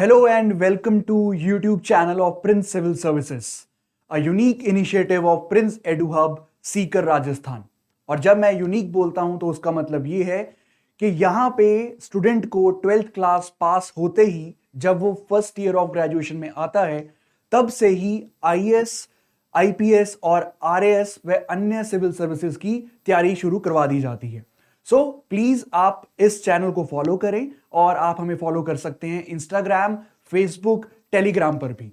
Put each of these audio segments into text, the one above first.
Hello and welcome to YouTube channel of Prince Civil Services, a unique initiative of Prince Edu Hub, Sikar Rajasthan. और जब मैं unique बोलता हूं तो उसका मतलब ये है कि यहाँ पे स्टूडेंट को 12th क्लास पास होते ही जब वो फर्स्ट ईयर ऑफ ग्रेजुएशन में आता है तब से ही आईएएस, आईपीएस और आरएएस व अन्य सिविल सर्विसेज की तैयारी शुरू करवा दी जाती है। सो प्लीज आप इस चैनल को फॉलो करें और आप हमें फॉलो कर सकते हैं इंस्टाग्राम, फेसबुक, टेलीग्राम पर भी।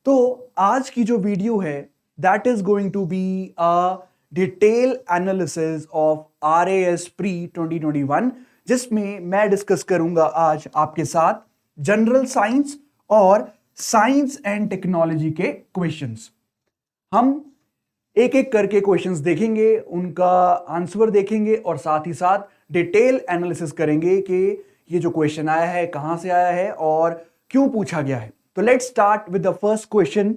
तो आज की जो वीडियो है that is going to be a detail analysis of RAS pre 2021, जिसमें मैं डिस्कस करूंगा आज आपके साथ जनरल साइंस और साइंस एंड टेक्नोलॉजी के क्वेश्चंस। हम एक एक करके क्वेश्चंस देखेंगे, उनका आंसर देखेंगे और साथ ही साथ डिटेल एनालिसिस करेंगे कि ये जो क्वेश्चन आया है कहां से आया है और क्यों पूछा गया है। तो let's start with the first question.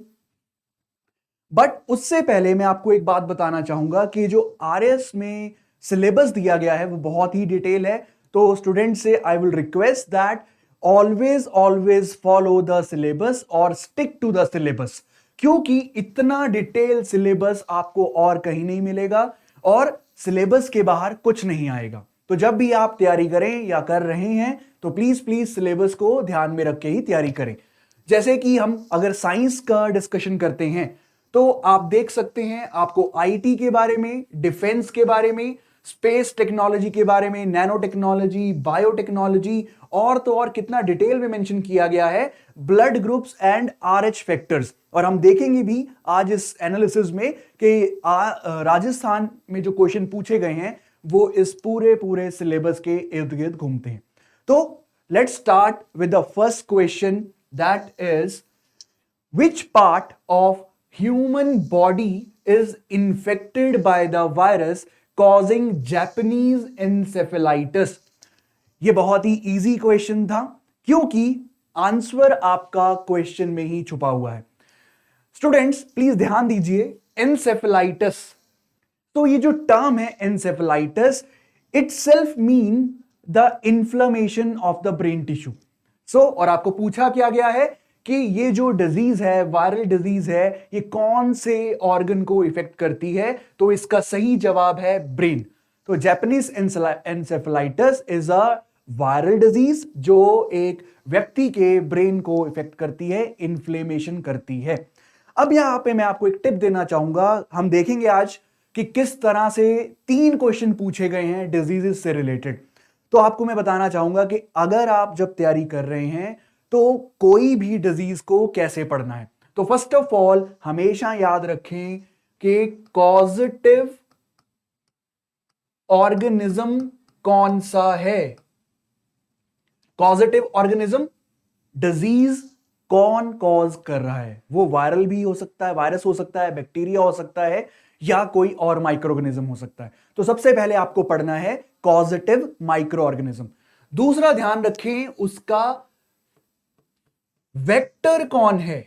But उससे पहले मैं आपको एक बात बताना चाहूंगा कि जो आरएस में सिलेबस दिया गया है वो बहुत ही डिटेल है। तो स्टूडेंट से I will request that always follow the syllabus और स्टिक टू द सिलेबस, क्योंकि इतना डिटेल सिलेबस आपको और कहीं नहीं मिलेगा और सिलेबस के बाहर कुछ नहीं आएगा। तो जब भी आप तैयारी करें या कर रहे हैं तो प्लीज सिलेबस को ध्यान में रख के ही तैयारी करें। जैसे कि हम अगर साइंस का डिस्कशन करते हैं तो आप देख सकते हैं आपको आईटी के बारे में, डिफेंस के बारे में, स्पेस टेक्नोलॉजी के बारे में, नैनो टेक्नोलॉजी, बायोटेक्नोलॉजी और तो और कितना डिटेल में मेंशन किया गया है, blood groups and RH factors. और हम देखेंगे भी आज इस एनालिसिस में कि राजस्थान में जो क्वेश्चन पूछे गए हैं वो इस पूरे सिलेबस के इर्द गिर्द घूमते हैं। तो let's start with the first question, that is which part of human body is infected by the virus causing Japanese encephalitis. ये बहुत ही इजी क्वेश्चन था क्योंकि आंसर आपका क्वेश्चन में ही छुपा हुआ है। स्टूडेंट्स प्लीज ध्यान दीजिए, एन्सेफेलाइटिस, तो ये जो टर्म है encephalitis, itself mean the inflammation of the brain tissue. और आपको पूछा क्या गया है कि ये जो डिजीज है, वायरल डिजीज है, ये कौन से ऑर्गन को इफेक्ट करती है, तो इसका सही जवाब है ब्रेन। तो Japanese encephalitis is a viral disease जो एक व्यक्ति के ब्रेन को इफेक्ट करती है, इन्फ्लेमेशन करती है। अब यहां पे मैं आपको एक टिप देना चाहूंगा। हम देखेंगे आज कि किस तरह से 3 क्वेश्चन पूछे गए हैं डिजीजेस से रिलेटेड। तो आपको मैं बताना चाहूंगा कि अगर आप जब तैयारी कर रहे हैं तो कोई भी डिजीज को कैसे पढ़ना है, तो फर्स्ट ऑफ ऑल हमेशा याद रखें कि कॉजेटिव ऑर्गेनिज्म कौन सा है। कॉजेटिव ऑर्गेनिज्म, डिजीज कौन कॉज कर रहा है, वो वायरल भी हो सकता है, वायरस हो सकता है, बैक्टीरिया हो सकता है या कोई और माइक्रो ऑर्गेनिज्म हो सकता है। तो सबसे पहले आपको पढ़ना है कॉजेटिव माइक्रो ऑर्गेनिज्म। दूसरा ध्यान रखें उसका वेक्टर कौन है,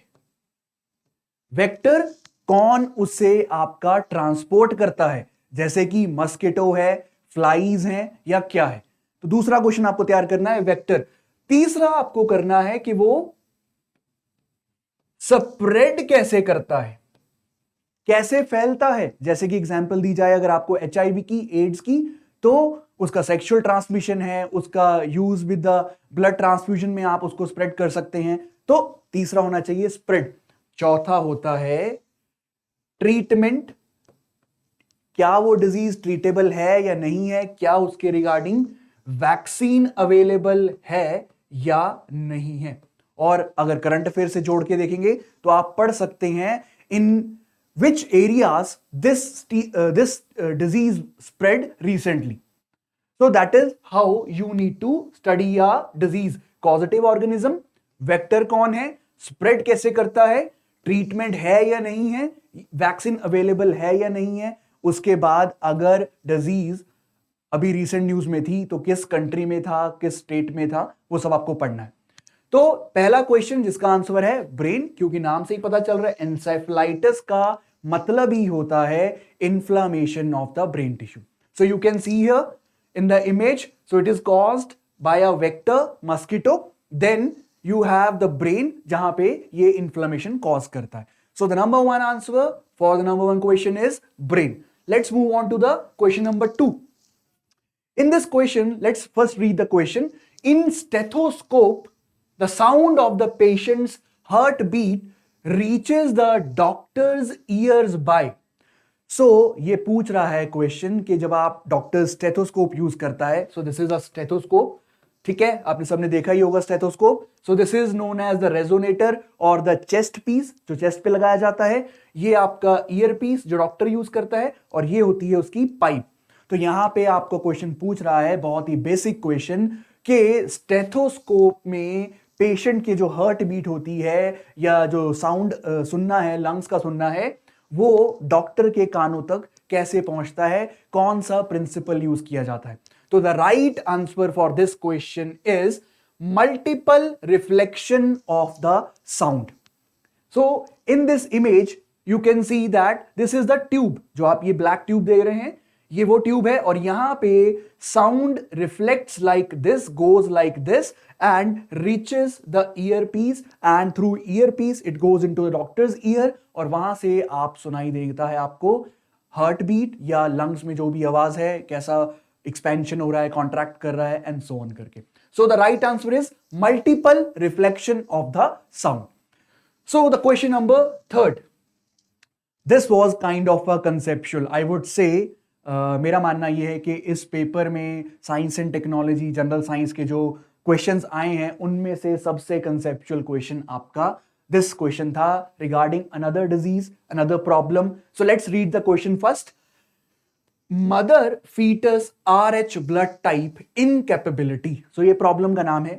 वेक्टर कौन उसे आपका ट्रांसपोर्ट करता है, जैसे कि मस्किटो है, फ्लाइज हैं या क्या है। तो दूसरा क्वेश्चन आपको तैयार करना है वेक्टर। तीसरा आपको करना है कि वो स्प्रेड कैसे करता है, कैसे फैलता है। जैसे कि एग्जांपल दी जाए अगर आपको एचआईवी की, एड्स की, तो उसका सेक्सुअल ट्रांसमिशन है, उसका use with the blood transfusion में आप उसको स्प्रेड कर सकते हैं। तो तीसरा होना चाहिए स्प्रेड। चौथा होता है ट्रीटमेंट, क्या वो डिजीज ट्रीटेबल है या नहीं है, क्या उसके रिगार्डिंग वैक्सीन अवेलेबल है या नहीं है। और अगर करंट अफेयर से जोड़ के देखेंगे तो आप पढ़ सकते हैं इन which areas this disease spread recently. So that is how you need to study a disease. Causative organism, vector कौन है, spread कैसे करता है, ट्रीटमेंट है या नहीं है, वैक्सीन अवेलेबल है या नहीं है, उसके बाद अगर डिजीज अभी रिसेंट न्यूज में थी तो किस कंट्री में था, किस स्टेट में था, वो सब आपको पढ़ना है। तो पहला क्वेश्चन जिसका आंसर है ब्रेन, क्योंकि नाम से ही पता चल रहा है एन्सेफेलाइटिस का मतलब ही होता है inflammation of the brain tissue. So you can see here in the image, so it is caused by a vector mosquito, then you have the brain जहां पे ये inflammation cause करता है. So the number one answer for the number one question is brain. Let's move on to the question number 2. In this question, let's first read the question. In stethoscope, the sound of the patient's heartbeat reaches the doctor's ears by. So ये पूछ रहा है question कि जब आप doctor stethoscope use करता है, so this is a stethoscope, ठीक है, आपने सबने देखा ही होगा stethoscope. So this is known as the resonator और द चेस्ट पीस, जो चेस्ट पे लगाया जाता है. ये आपका ईयर पीस जो डॉक्टर यूज करता है, और ये होती है उसकी पाइप. तो यहां पे आपको क्वेश्चन पूछ रहा है, बहुत ही बेसिक क्वेश्चन, कि स्टेथोस्कोप में पेशेंट की जो हार्ट बीट होती है या जो साउंड सुनना है, लंग्स का सुनना है, वो डॉक्टर के कानों तक कैसे पहुंचता है, कौन सा प्रिंसिपल यूज किया जाता है. तो the right answer for this question is multiple reflection of the sound. So in this image you can see that this is the tube, जो आप ये ब्लैक ट्यूब देख रहे हैं, ये वो ट्यूब है, और यहां पे sound reflects like this, goes like this and reaches the ear piece, and through ear piece it goes into the doctor's ear, और वहां से आप सुनाई देता है आपको हार्ट बीट या लंग्स में जो भी आवाज है, कैसा एक्सपेंशन हो रहा है, कॉन्ट्रैक्ट कर रहा है, एंड सो ऑन करके. So the right answer is multiple reflection of the sound. So the question number 3. This was kind of a conceptual, I would say. मेरा मानना यह है कि इस पेपर में science and technology, general science के जो क्वेश्चंस आए हैं, उनमें से सबसे कंसेप्चुअल क्वेश्चन आपका दिस क्वेश्चन था, regarding another disease, another problem. So let's read the question first. Mother fetus RH blood type incapability. So ये प्रॉब्लम का नाम है.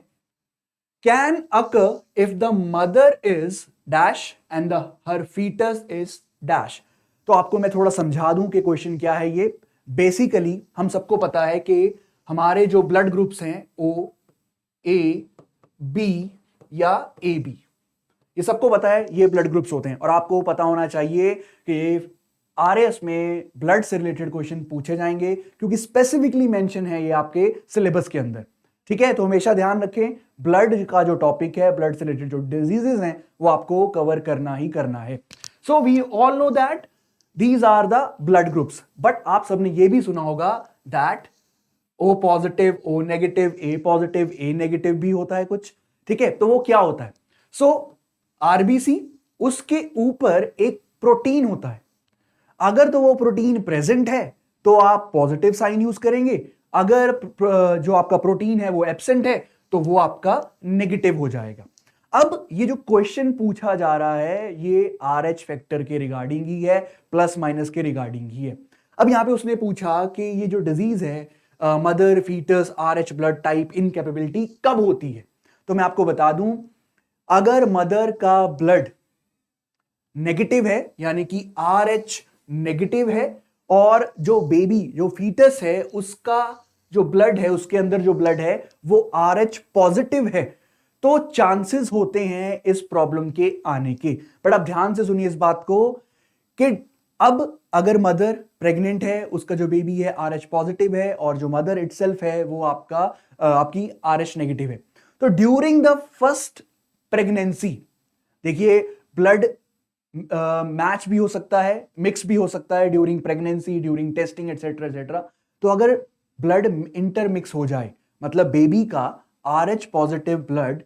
Can occur if the mother is dash and her fetus is dash. तो आपको मैं थोड़ा समझा दूं कि क्वेश्चन क्या है. ये बेसिकली हम सबको पता है कि हमारे जो ब्लड ग्रुप्स हैं, O, A, B या AB, ये सबको पता है, ये ब्लड ग्रुप्स होते हैं. और आपको पता होना चाहिए कि RS में ब्लड से रिलेटेड क्वेश्चन पूछे जाएंगे, क्योंकि स्पेसिफिकली मेंशन है ये आपके सिलेबस के अंदर, ठीक है. तो हमेशा ध्यान रखें, ब्लड का जो टॉपिक है, ब्लड से रिलेटेड जो डिजीजेस हैं, वो आपको कवर करना ही करना है. So we all know that these are the blood groups, but आप सबने ये भी सुना होगा that O positive, O negative, A positive, A negative भी होता है कुछ, ठीक है. तो वो क्या होता है? सो RBC, उसके ऊपर एक प्रोटीन होता है. अगर तो वो प्रोटीन प्रेजेंट है तो आप पॉजिटिव साइन यूज करेंगे, अगर जो आपका प्रोटीन है वो एब्सेंट है तो वो आपका नेगेटिव हो जाएगा. अब ये जो क्वेश्चन पूछा जा रहा है, ये RH फैक्टर के रिगार्डिंग ही है, प्लस माइनस के रिगार्डिंग ही है. अब यहां पे उसने पूछा कि ये जो डिजीज है, mother fetus RH blood type incapability, कब होती है. तो मैं आपको बता दूं, अगर मदर का ब्लड नेगेटिव है, यानी कि RH नेगेटिव है, और जो बेबी, जो फीटस है, उसका जो ब्लड है, उसके अंदर जो ब्लड है वो RH पॉजिटिव है, तो चांसेस होते हैं इस प्रॉब्लम के आने के. बट आप ध्यान से सुनिए इस बात को कि अब अगर मदर प्रेग्नेंट है, उसका जो बेबी है RH पॉजिटिव है, और जो मदर इटसेल्फ है वो आपकी RH नेगेटिव है, तो ड्यूरिंग द फर्स्ट प्रेगनेंसी, देखिए ब्लड मैच भी हो सकता है, मिक्स भी हो सकता है during pregnancy, during testing etcetera etcetera. तो अगर ब्लड इंटरमिक्स हो जाए, मतलब बेबी का RH पॉजिटिव ब्लड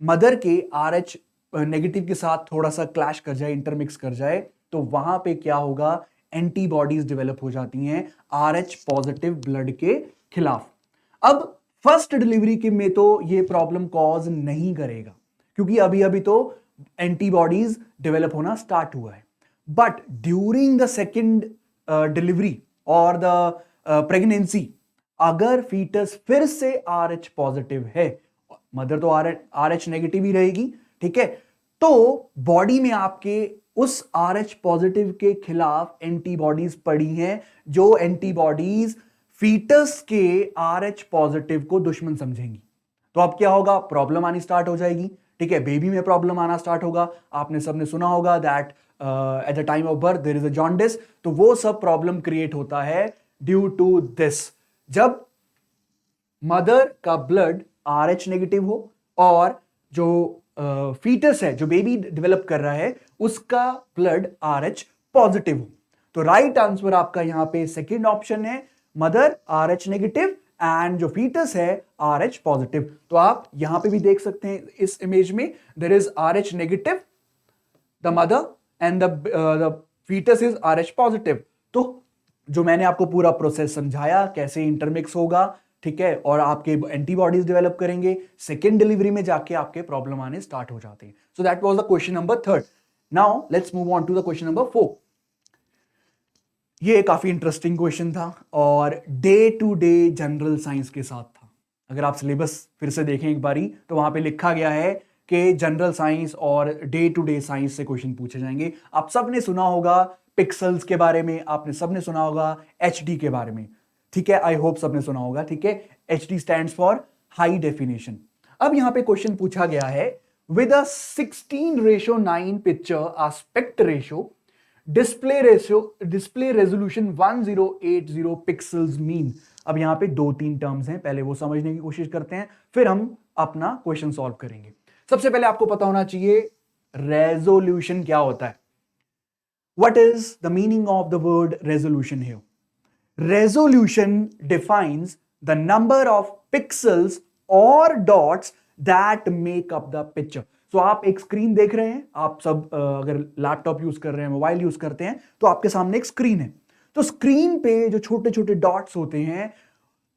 मदर के RH नेगेटिव के साथ थोड़ा सा क्लैश कर जाए, इंटरमिक्स कर जाए, तो वहां पे क्या होगा, एंटीबॉडीज डेवलप हो जाती हैं RH पॉजिटिव ब्लड के खिलाफ. अब फर्स्ट डिलीवरी के में तो ये प्रॉब्लम कॉज नहीं करेगा, क्योंकि अभी अभी तो एंटीबॉडीज डेवलप होना स्टार्ट हुआ है. But during the second delivery और द प्रेगनेंसी, अगर फीटस फिर से RH पॉजिटिव है, मदर तो RH नेगेटिव ही रहेगी, ठीक है, तो बॉडी में आपके उस RH पॉजिटिव के खिलाफ एंटीबॉडीज पड़ी हैं, जो एंटीबॉडीज फीटस के RH पॉजिटिव को दुश्मन समझेंगी. तो अब क्या होगा, प्रॉब्लम आनी स्टार्ट हो जाएगी, ठीक है, बेबी में प्रॉब्लम आना स्टार्ट होगा. आपने सबने सुना होगा that at the time of birth there is a jaundice. तो वो सब प्रॉब्लम क्रिएट होता है ड्यू टू दिस, जब मदर का ब्लड RH नेगेटिव हो और जो फीटस है, जो बेबी डेवलप कर रहा है, उसका ब्लड RH पॉजिटिव हो। तो राइट आंसर आपका यहां पे सेकंड ऑप्शन है, मदर RH नेगेटिव एंड जो फीटस है RH पॉजिटिव। तो आप यहां पे भी देख सकते हैं इस इमेज में, there is RH negative the mother and the fetus is RH positive. तो जो मैंने आपको पूरा प्रोसेस समझाया कैसे इंटरमिक्स होगा, ठीक है, और आपके एंटीबॉडीज डेवलप करेंगे, सेकेंड डिलीवरी में जाके आपके प्रॉब्लम आने स्टार्ट हो जाते हैं। So that was the question number 3। Now let's move on to the question number 4। ये काफी इंटरेस्टिंग क्वेश्चन था और day to day general science के साथ था। अगर आप सिलेबस फिर से देखें एक बारी तो वहां पे लिखा गया है कि जनरल साइंस और डे टू डे साइंस से क्वेश्चन पूछे जाएंगे। आप सबने सुना होगा पिक्सल्स के बारे में, आपने सबने सुना होगा HD के बारे में, ठीक है, आई होप सबने सुना होगा, ठीक है। HD stands for high definition. अब यहां पे क्वेश्चन पूछा गया है with a 16:9 picture aspect ratio, display resolution 1080 pixels mean. अब यहां पे 2-3 टर्म्स हैं, पहले वो समझने की कोशिश करते हैं, फिर हम अपना क्वेश्चन सॉल्व करेंगे। सबसे पहले आपको पता होना चाहिए रेजोल्यूशन क्या होता है। What is the meaning of the word resolution here? Resolution defines the number of pixels or dots that make up the picture. So आप एक स्क्रीन देख रहे हैं, आप सब अगर लैपटॉप यूज कर रहे हैं, मोबाइल यूज करते हैं, तो आपके सामने एक स्क्रीन है। तो स्क्रीन पे जो छोटे छोटे डॉट्स होते हैं,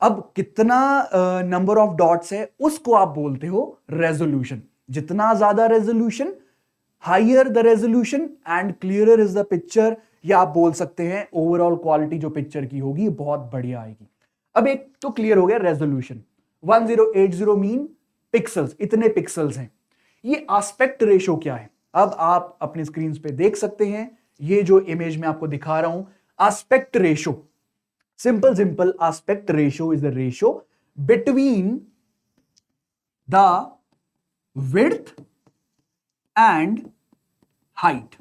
अब कितना नंबर ऑफ डॉट्स है उसको आप बोलते हो रेजोल्यूशन। जितना ज्यादा resolution, higher the resolution and clearer is the picture, या आप बोल सकते हैं ओवरऑल क्वालिटी जो पिक्चर की होगी बहुत बढ़िया आएगी। अब एक तो क्लियर हो गया रेजोल्यूशन, 1080 मीन पिक्सल्स, इतने पिक्सल्स हैं। ये एस्पेक्ट रेशो क्या है? अब आप अपनी स्क्रीन पे देख सकते हैं, ये जो इमेज में आपको दिखा रहा हूं, aspect ratio, simple aspect ratio is the ratio between the width and height.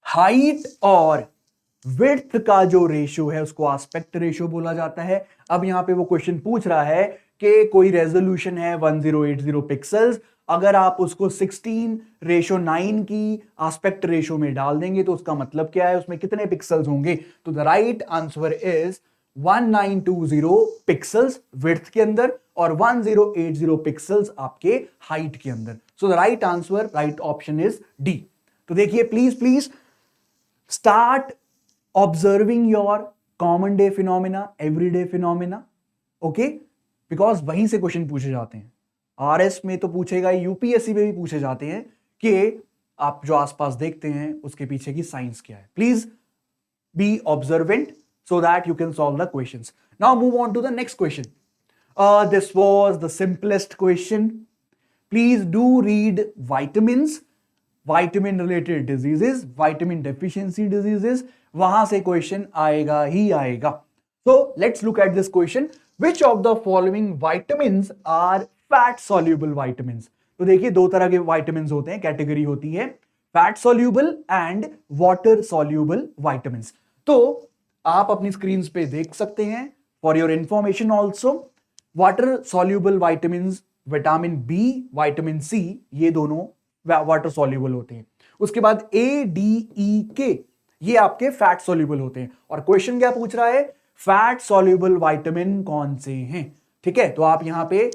Height और विड्थ का जो रेशियो है उसको एस्पेक्ट रेशियो बोला जाता है। अब यहां पे वो क्वेश्चन पूछ रहा है कि कोई रेजोल्यूशन है 1080 पिक्सल्स, अगर आप उसको 16:9 की एस्पेक्ट रेशियो में डाल देंगे तो उसका मतलब क्या है, उसमें कितने पिक्सल्स होंगे? तो the right answer is 1920 pixels width के अंदर और 1080 पिक्सल्स आपके हाइट के अंदर। सो the right answer, right option is D. तो देखिए please start observing your common day phenomena, everyday phenomena, okay? Because वहीं से क्वेश्चन पूछे जाते हैं। RS में तो पूछेगा, UPSC में भी पूछे जाते हैं कि आप जो आसपास देखते हैं उसके पीछे की साइंस क्या है। Please be observant so that you can solve the questions. Now move on to the next question. This was the simplest question. Please do read vitamins, vitamin related diseases, vitamin deficiency diseases, वहां से question आएगा ही आएगा। So let's look at this question, which of the following vitamins are fat soluble vitamins? तो देखिए दो तरह के विटामिन्स होते हैं, कैटेगरी होती है fat soluble and water soluble vitamins. तो आप अपनी स्क्रीन पे देख सकते हैं, for your information also, water soluble vitamins vitamin B, vitamin C, ये दोनों वाटर सॉल्यूबल होते हैं। उसके बाद ADEK, ये आपके फैट सॉल्यूबल होते हैं। और क्वेश्चन क्या पूछ रहा है, फैट सॉल्यूबल विटामिन कौन से हैं? ठीक है, तो आप यहां पे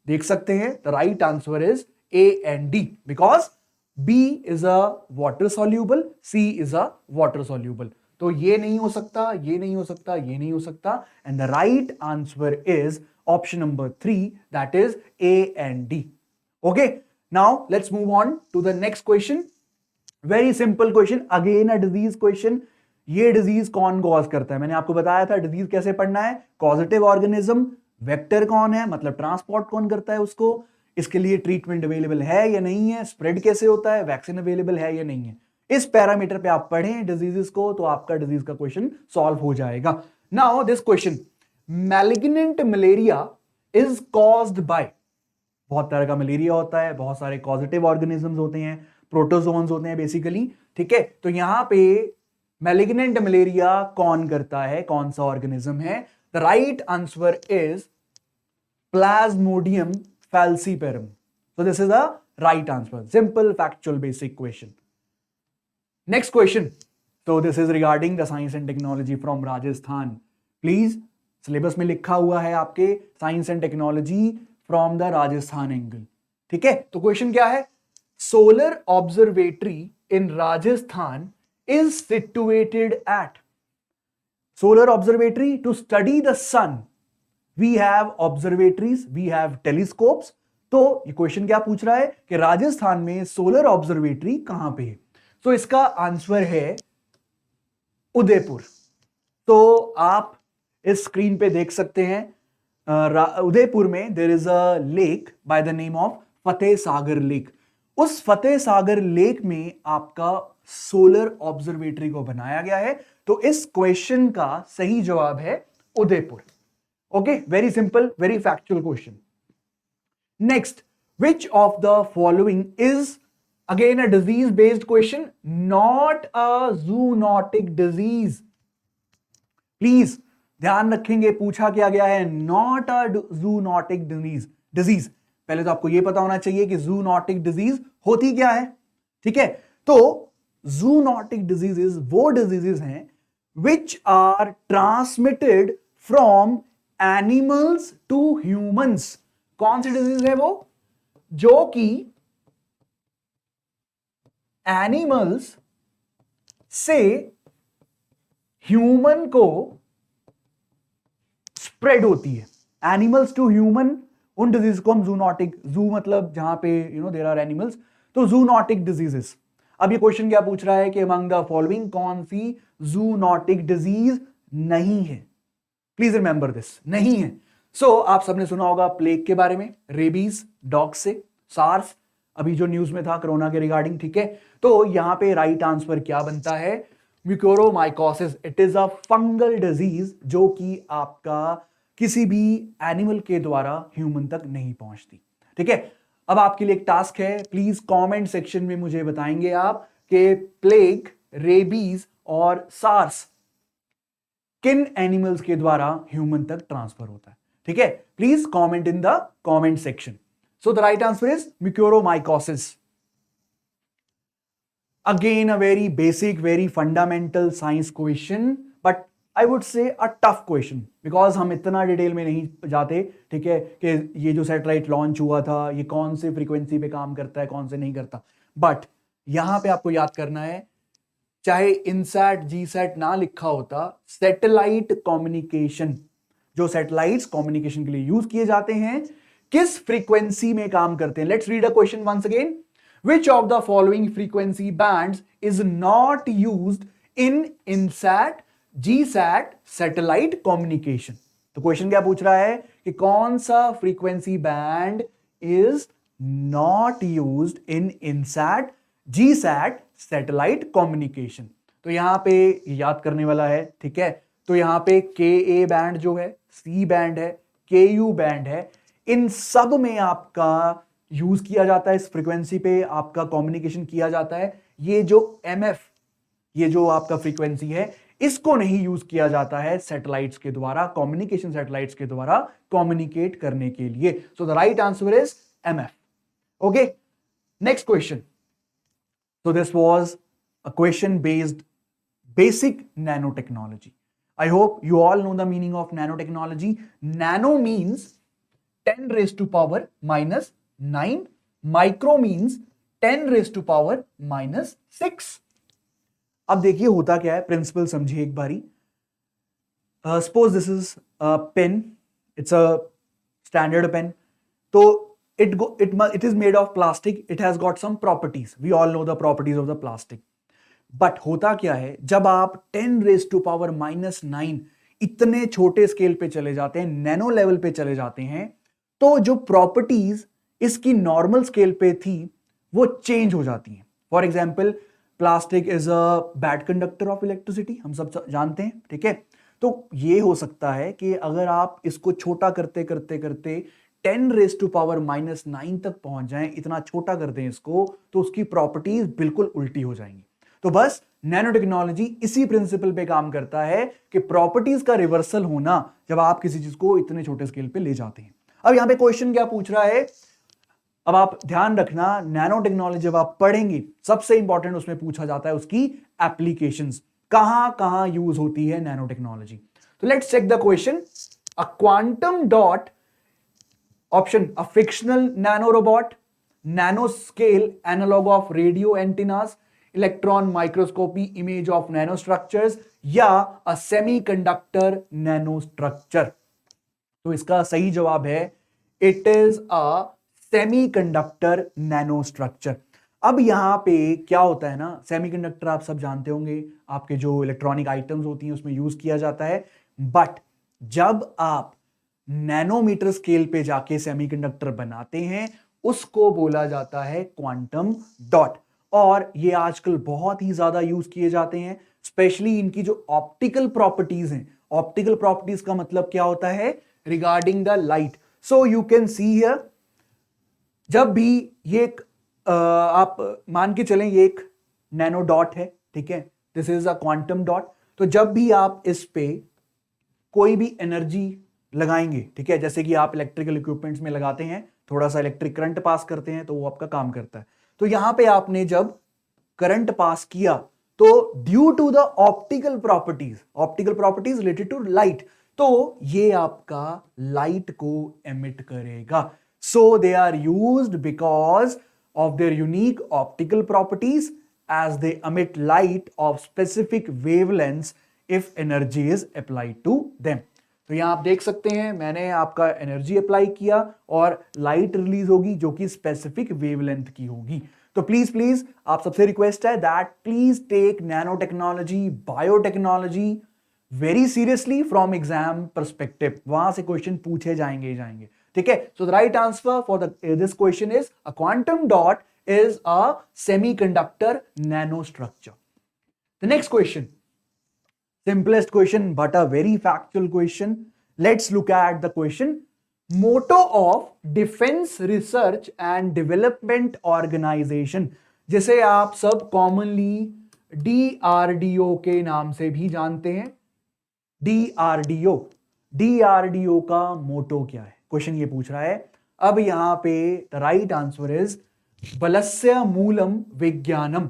देख सकते हैं the right answer is A and D, because B is a water soluble, C is a water soluble. तो ये नहीं हो सकता, ये नहीं हो सकता, ये नहीं हो सकता, and the right answer is option number 3, that is A and D. Okay, now let's move on to the next question. Very simple question, again a disease question. ये डिजीज कौन कॉज करता है? मैंने आपको बताया था डिजीज कैसे पढ़ना है, कॉजेटिव ऑर्गेनिज्म, वेक्टर कौन है, मतलब ट्रांसपोर्ट कौन करता है उसको, इसके लिए ट्रीटमेंट अवेलेबल है या नहीं है, स्प्रेड कैसे होता है, वैक्सीन अवेलेबल है या नहीं है। इस पैरामीटर पे आप पढ़ें डिजीजेस को तो आपका डिजीज का क्वेश्चन सॉल्व हो जाएगा। Now this question, malignant malaria is caused bye, बहुत तरह का मलेरिया होता है, बहुत सारे कॉजेटिव ऑर्गेनिजम्स होते हैं, प्रोटोजोन्स होते हैं बेसिकली, ठीक है। तो यहां पे मैलिग्नेंट मलेरिया कौन करता है, कौन सा ऑर्गेनिज्म है? The right answer is Plasmodium falciparum. So this is the right answer. Simple, factual, basic question. Next question. So this is regarding the science and technology from Rajasthan. Please, syllabus में लिखा हुआ है आपके science and technology from the Rajasthan angle. ठीक है, तो question क्या है? Solar observatory in Rajasthan is situated at. Solar observatory to study the sun. We have observatories, we have telescopes. तो ये क्वेश्चन क्या पूछ रहा है कि राजस्थान में सोलर ऑब्जर्वेटरी कहां पे है? तो इसका आंसर है उदयपुर. तो आप इस स्क्रीन पे देख सकते हैं उदयपुर में there is a lake by the name of Fateh Sagar lake. उस फतेह सागर लेक में आपका सोलर ऑब्जर्वेटरी को बनाया गया है. तो इस क्वेश्चन का सही जवाब है Udaipur. Okay, very simple, very factual question. Next, which of the following is again a disease based question, not a zoonotic disease. Please ध्यान रखेंगे, पूछा क्या गया है, नॉट अ जूनोटिक डिजीज. पहले तो आपको यह पता होना चाहिए कि जूनोटिक डिजीज होती क्या है. ठीक है, तो जूनोटिक डिजीजेस वो डिजीजेस हैं which are transmitted from animals to humans. कौन सी डिजीज है वो? जो कि एनिमल्स से ह्यूमन को स्प्रेड होती है. एनिमल्स टू ह्यूमन, उन डिजीज को हम जूनोटिक, जू मतलब जहां पे देयर आर एनिमल्स, तो जूनोटिक डिजीजेस. अब ये क्वेश्चन क्या पूछ रहा है कि अमंग द फॉलोइंग कौन सी जूनोटिक डिजीज नहीं है? प्लीज रिमेंबर दिस, नहीं है. सो आप सबने सुना होगा प्लेग के बारे में, रेबीज डॉग से, सार्स अभी जो न्यूज में था कोरोना के रिगार्डिंग. ठीक है, तो यहां पे राइट आंसर क्या बनता है? Mucormycosis. It is a fungal disease जो कि आपका किसी भी एनिमल के द्वारा ह्यूमन तक नहीं पहुंचती. ठीक है, अब आपके लिए एक टास्क है. प्लीज कमेंट सेक्शन में मुझे बताएंगे आप कि प्लेग, रेबीज और सार्स किन एनिमल्स के द्वारा ह्यूमन तक ट्रांसफर होता है. ठीक है, please comment in the comment section. So the right answer is mucormycosis. Again, a very basic, very fundamental science question, but I would say a tough question because हम इतना detail में नहीं जाते. ठीक है, कि ये जो सैटेलाइट लॉन्च हुआ था ये कौन से फ्रीक्वेंसी पे काम करता है, कौन से नहीं करता. बट यहां पे आपको याद करना है, चाहे इनसैट जीसैट ना लिखा होता, सैटेलाइट कम्युनिकेशन, जो सैटेलाइट्स कम्युनिकेशन के लिए यूज किए जाते हैं, किस फ्रीक्वेंसी में काम करते हैं. Let's read a question once again. Which of the following frequency bands is not used in INSAT, GSAT, satellite communication? तो क्वेश्चन क्या पूछ रहा है कि कौन सा frequency band is not used in INSAT, GSAT, satellite communication. तो यहां पे याद करने वाला है. ठीक है, तो यहां पे KA बैंड जो है, C बैंड है, KU बैंड है, इन सब में आपका यूज किया जाता है. इस फ्रीक्वेंसी पे आपका कम्युनिकेशन किया जाता है. ये जो MF, ये जो आपका फ्रीक्वेंसी है, इसको नहीं यूज किया जाता है सैटेलाइट्स के द्वारा, कम्युनिकेशन सैटेलाइट्स के द्वारा कम्युनिकेट करने के लिए. सो the right answer is MF. Okay, next question. So this was a question based basic nano technology. I hope you all know the meaning of nano technology. Nano means 10 raised to power minus 9. Micro means 10 raised to power minus 6. अब देखिए होता क्या है, principal समझिए एक बारी. Suppose this is pen, it's a standard pen. तो it is made of plastic, it has got some properties, we all know the properties of the plastic. But होता क्या है, जब आप 10 raised to power minus 9 इतने छोटे scale पे चले जाते हैं, नैनो लेवल पे चले जाते हैं, तो जो प्रॉपर्टीज इसकी नॉर्मल स्केल पे थी वो चेंज हो जाती हैं. For example, plastic is a bad conductor of electricity, हम सब जानते हैं. ठीक है, तो ये हो सकता है कि अगर आप इसको छोटा करते करते करते 10 raised to power minus 9 तक पहुंच जाएं, इतना छोटा कर दें इसको, तो उसकी प्रॉपर्टीज बिल्कुल उल्टी हो जाएंगी. तो बस नैनो टेक्नोलॉजी इसी प्रिंसिपल पे काम करता है कि प्रॉपर्टीज का रिवर्सल होना जब आप किसी चीज को इतने छोटे स्केल पे ले जाते हैं. अब यहां पे क्वेश्चन क्या पूछ रहा है, अब आप ध्यान रखना, नैनो टेक्नोलॉजी जब आप पढ़ेंगे सबसे इंपॉर्टेंट उसमें पूछा जाता है उसकी एप्लीकेशंस, कहां कहां यूज होती है नैनो टेक्नोलॉजी। तो let's check the question. A quantum dot, option a frictional nano robot, nano scale analogue of radio antennas, electron microscopy image of nano structures, या अ सेमीकंडक्टर नैनो स्ट्रक्चर। तो इसका सही जवाब है it is a semiconductor nano structure. अब यहां पे क्या होता है ना, सेमीकंडक्टर आप सब जानते होंगे, आपके जो इलेक्ट्रॉनिक आइटम्स होती हैं उसमें यूज किया जाता है, बट जब आप नैनोमीटर स्केल पे जाके सेमीकंडक्टर बनाते हैं उसको बोला जाता है क्वांटम डॉट। और ये आजकल बहुत ही ज्यादा यूज किए जाते हैं, स्पेशली इनकी जो ऑप्टिकल प्रॉपर्टीज हैं। ऑप्टिकल प्रॉपर्टीज का मतलब क्या होता है, regarding the light. So you can see here, जब भी ये एक आप मान के चलें ये एक नैनो डॉट है, ठीक है, this is a quantum dot. तो जब भी आप इस पे कोई भी एनर्जी लगाएंगे, ठीक है, जैसे कि आप इलेक्ट्रिकल इक्विपमेंट्स में लगाते हैं, थोड़ा सा इलेक्ट्रिक करंट पास करते हैं तो वो आपका काम करता है। तो यहां पे आपने जब करंट पास किया तो due to the optical properties related to light, तो ये आपका लाइट को एमिट करेगा। So they are used because of their unique optical properties as they emit light of specific wavelengths if energy is applied to them। तो यहां आप देख सकते हैं मैंने आपका एनर्जी अप्लाई किया और लाइट रिलीज होगी जो कि स्पेसिफिक वेवलेंथ की होगी। तो प्लीज आप सबसे रिक्वेस्ट है that please take nano technology, biotechnology very seriously from exam perspective, वहां से क्वेश्चन पूछे जाएंगे। ठीक है, so the right answer for this question is a quantum dot is a semiconductor nanostructure. The next question, simplest question but a very factual question. Let's look at the question. Motto of Defense Research and Development Organization, जिसे आप सब commonly DRDO के नाम से भी जानते हैं। DRDO का मोटो क्या है, क्वेश्चन ये पूछ रहा है। अब यहां पे द राइट आंसर इज बलस्य मूलम विज्ञानम।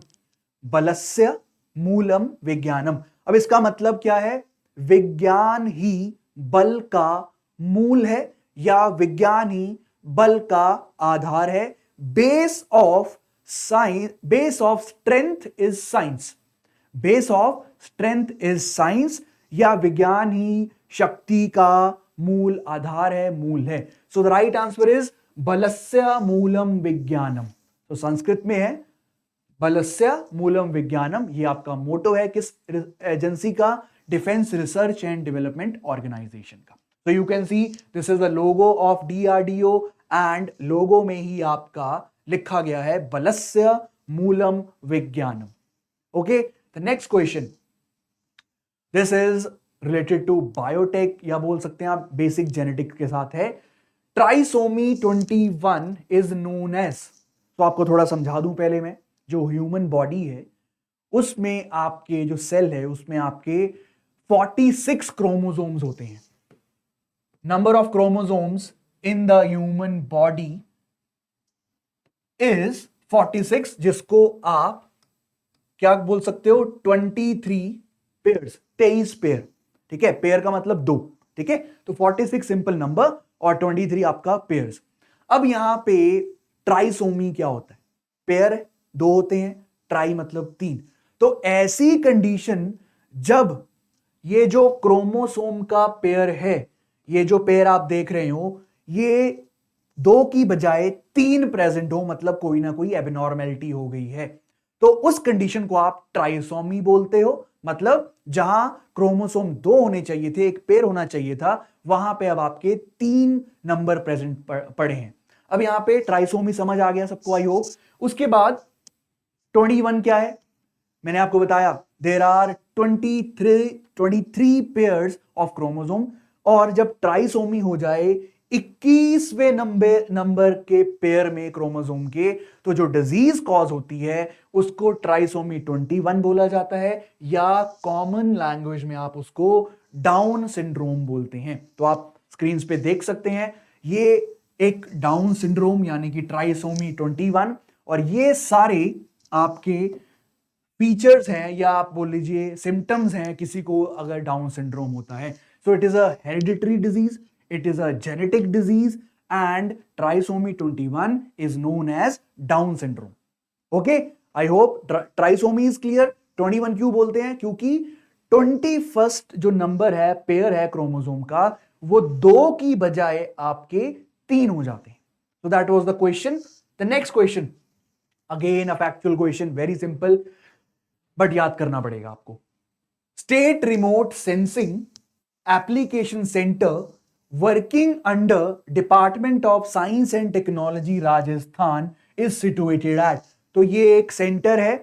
बलस्य मूलम विज्ञानम। अब इसका मतलब क्या है, विज्ञान ही बल का मूल है या विज्ञान ही बल का आधार है। Base of strength is science. Base of strength is science, या विज्ञान ही शक्ति का मूल आधार है, मूल है। So the right answer is बलस्य मूलम विज्ञानम। तो संस्कृत में है बलस्य मूलम विज्ञानम, ये आपका मोटो है किस एजेंसी का, defence research and development organisation का। तो you can see this is the logo of DRDO and logo में ही आपका लिखा गया है बलस्य मूलम विज्ञानम। Okay, the next question, this is related to biotech या बोल सकते हैं आप बेसिक जेनेटिक्स के साथ है। ट्राइसोमी 21 इज नोन एज, तो आपको थोड़ा समझा दूं पहले मैं, जो ह्यूमन बॉडी है उसमें आपके जो सेल है उसमें आपके 46 क्रोमोसोम्स होते हैं। Number of chromosomes in the human body is 46, जिसको आप क्या बोल सकते हो, 23 पेयर्स, 23 पेयर। ठीक है, पेयर का मतलब दो, ठीक है, तो 46 सिंपल नंबर और 23 आपका पेयर्स। अब यहां पे ट्राइसोमी क्या होता है, पेयर दो होते हैं, ट्राई मतलब तीन। तो ऐसी कंडीशन जब ये जो क्रोमोसोम का पेयर है, ये जो पेयर आप देख रहे हो, ये दो की बजाय तीन प्रेजेंट हो, मतलब कोई ना कोई एबनॉर्मेलिटी हो गई है, तो उस कंडीशन को आप ट्राइसोमी बोलते हो। मतलब जहां क्रोमोसोम दो होने चाहिए थे, एक पेयर होना चाहिए था, वहां पे अब आपके तीन नंबर प्रेजेंट पड़े हैं। अब यहां पे ट्राइसोमी समझ आ गया सबको, आई होप। उसके बाद 21 क्या है, मैंने आपको बताया there are 23 pairs of chromosome, और जब ट्राइसोमी हो जाए 21वें नंबर के पेयर में क्रोमोसोम के, तो जो डिजीज कॉज होती है उसको ट्राइसोमी 21 बोला जाता है, या कॉमन लैंग्वेज में आप उसको डाउन सिंड्रोम बोलते हैं। तो आप स्क्रीन पे देख सकते हैं ये एक डाउन सिंड्रोम यानी कि ट्राइसोमी 21, और ये सारे आपके फीचर्स हैं या आप बोल लीजिए सिम्टम्स हैं किसी को अगर डाउन सिंड्रोम होता है. So it is a hereditary disease, it is a genetic disease, and trisomy 21 is known as Down syndrome. Okay, I hope trisomy is clear. 21 क्यों बोलते हैं? क्योंकि 21st जो नंबर है, पेयर है क्रोमोसोम का, वो 2 की बजाय आपके 3 हो जाते हैं. So that was the question. The next question, again a factual question, very simple, but याद करना पड़ेगा आपको. State Remote Sensing Application Center working under Department of Science and Technology Rajasthan is situated at. तो ये एक centre है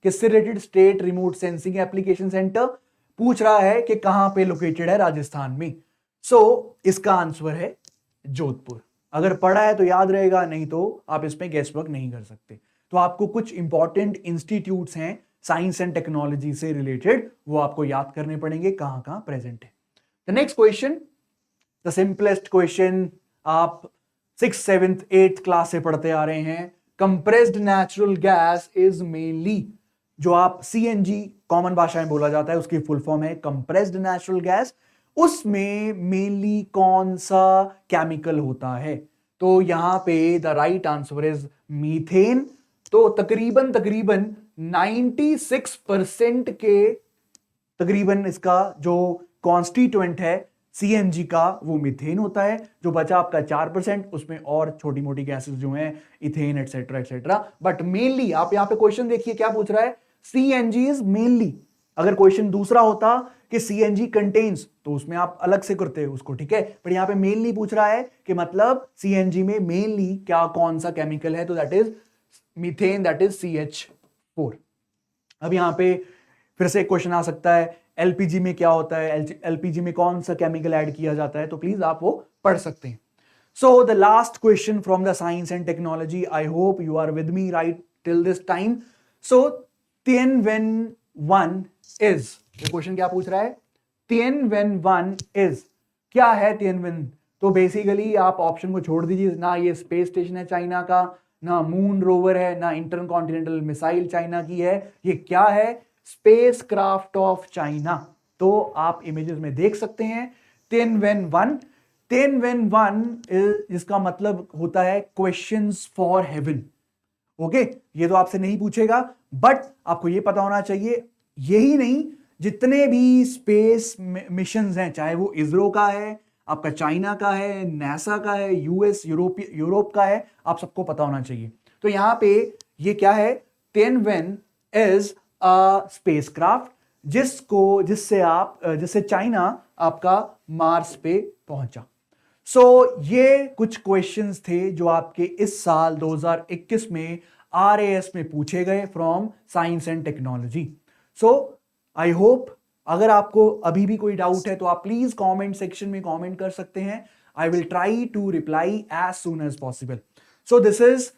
किससे related? State remote sensing application centre. पूछ रहा है कि कहां पे लोकेटेड है राजस्थान में. इसका आंसर है जोधपुर. अगर पढ़ा है तो याद रहेगा, नहीं तो आप इसमें गेस वर्क नहीं कर सकते. तो आपको कुछ इंपॉर्टेंट इंस्टीट्यूट्स हैं साइंस एंड टेक्नोलॉजी से रिलेटेड, वो आपको याद करने पड़ेंगे कहां कहां प्रेजेंट है. The next question, the simplest question, आप 6th 7th 8th क्लास से पढ़ते आ रहे हैं. Compressed natural gas is mainly, जो आप सीएनजी कॉमन भाषा में बोला जाता है, उसकी फुल फॉर्म है कंप्रेस्ड नेचुरल गैस. उसमें मेनली कौन सा केमिकल होता है? तो यहां पे the right answer is methane. तो तकरीबन 96% के तकरीबन इसका जो कॉन्स्टिट्यूएंट है सीएनजी का वो मीथेन होता है. जो बचा आपका 4%, उसमें और छोटी मोटी गैसेस जो हैं ethane etcetera etcetera. But mainly आप यहां पे क्वेश्चन देखिए क्या पूछ रहा है, सीएनजी इज मेनली. अगर क्वेश्चन दूसरा होता कि सीएनजी कंटेन्स, तो उसमें आप अलग से करते हो उसको, ठीक है. पर यहां पे मेनली पूछ रहा है कि मतलब सीएनजी में मेनली क्या कौन सा केमिकल है, तो that is methane, that is CH4. अब यहां पे फिर से एक क्वेश्चन आ सकता है, एलपीजी में क्या होता है, एलपीजी में कौन सा केमिकल ऐड किया जाता है, तो प्लीज आप वो पढ़ सकते हैं. So the last question from the science and technology, I hope you are with me right till this time. So Tianwen-1 is, ये क्वेश्चन क्या पूछ रहा है, Tianwen-1 इज, क्या है Tianwen? तो बेसिकली आप ऑप्शन को छोड़ दीजिए, ना ये स्पेस स्टेशन है चाइना का, ना मून रोवर है, ना इंटरकॉन्टिनेंटल मिसाइल चाइना की है. ये क्या है? Space craft of China. तो आप इमेजेस में देख सकते हैं Tianwen-1. Tianwen-1 इसका मतलब होता है क्वेश्चंस फॉर हेवन. ओके, ये तो आपसे नहीं पूछेगा, बट आपको ये पता होना चाहिए, यही नहीं जितने भी स्पेस मिशंस हैं, चाहे वो इसरो का है, आपका चाइना का है, नासा का है, यूएस यूरोप का है, आप सबको पता होना चाहिए. तो यहां पे ये क्या है, Tianwen इज अ स्पेसक्राफ्ट जिससे चाइना आपका मार्स पे पहुंचा. ये कुछ क्वेश्चंस थे जो आपके इस साल 2021 में RAS में पूछे गए from science and technology. I hope अगर आपको अभी भी कोई डाउट है तो आप प्लीज कमेंट सेक्शन में कमेंट कर सकते हैं. I will try to reply as soon as possible. This is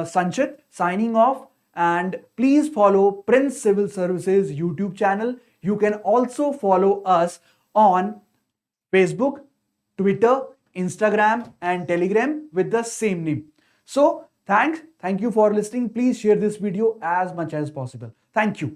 Sanchit signing off, and please follow Prince Civil Services YouTube channel. You can also follow us on Facebook, Twitter, Instagram and Telegram with the same name. Thank you for listening. Please share this video as much as possible. Thank you.